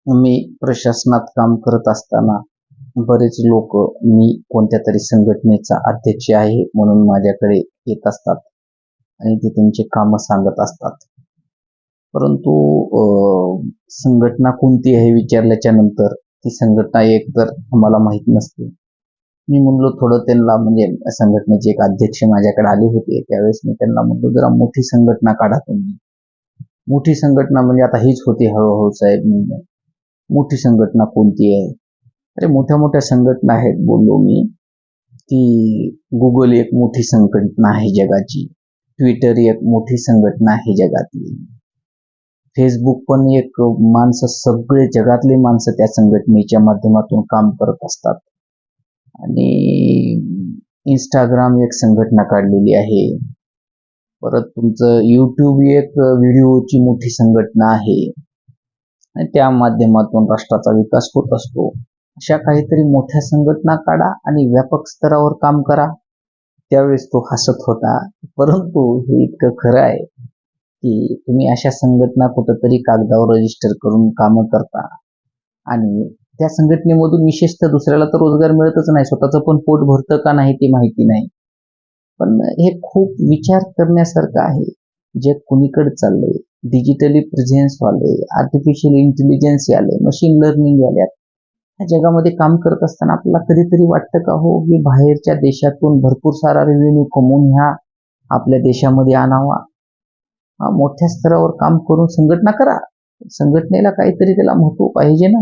मी प्रशासनात काम करत असताना बरेच लोक मी कोणत्या तरी संघटनेचा अध्यक्ष आहे म्हणून माझ्याकडे येत असतात आणि ते त्यांचे काम सांगत असतात. परंतु संघटना कोणती आहे विचारल्याच्या नंतर ती संघटना एकतर आम्हाला माहीत नसते. मी म्हणलो थोडं त्यांना, म्हणजे संघटनेचे एक अध्यक्ष माझ्याकडे आले होते त्यावेळेस मी त्यांना म्हणलो, जरा मोठी संघटना काढा तुम्ही. मोठी संघटना म्हणजे आता हीच होती हळूहळू साहेब. मोठी संघटना कोणती आहे? अरे मोठ्या मोठ्या संघटना आहेत बोललो मी, की गुगल एक मोठी संघटना आहे जगाची, ट्विटर एक मोठी संघटना आहे जगातली, फेसबुक पण एक, माणसं सगळे जगातले माणसं त्या संघटनेच्या माध्यमातून काम करत असतात. आणि इंस्टाग्राम एक संघटना काढलेली आहे. परत तुमचं यूट्यूब एक व्हिडिओची मोठी संघटना आहे आणि त्या माध्यमातून राष्ट्राचा विकास होत असतो. अशा काहीतरी मोठ्या संघटना काढा आणि व्यापक स्तरावर काम करा. त्यावेळेस तो हसत होता. परंतु हे इतकं खरं आहे की तुम्ही अशा संघटना कुठंतरी कागदावर रजिस्टर करून कामं करता आणि त्या संघटनेमधून विशेषतः दुसऱ्याला तर रोजगार मिळतच नाही, स्वतःचं पण पोट भरतं का नाही ते माहिती नाही. पण हे खूप विचार करण्यासारखं आहे. जग कुणीकडे चाललंय, डिजिटली प्रेझेन्स आले, आर्टिफिशियल इंटेलिजन्स आले, मशीन लर्निंग आल्यात. या जगामध्ये काम करत असताना आपल्याला कधीतरी वाटतं का हो की बाहेरच्या देशातून भरपूर सारा रेव्हेन्यू कमवून ह्या आपल्या देशामध्ये आणावा? मोठ्या स्तरावर काम करून संघटना करा, संघटनेला काहीतरी त्याला महत्व पाहिजे ना.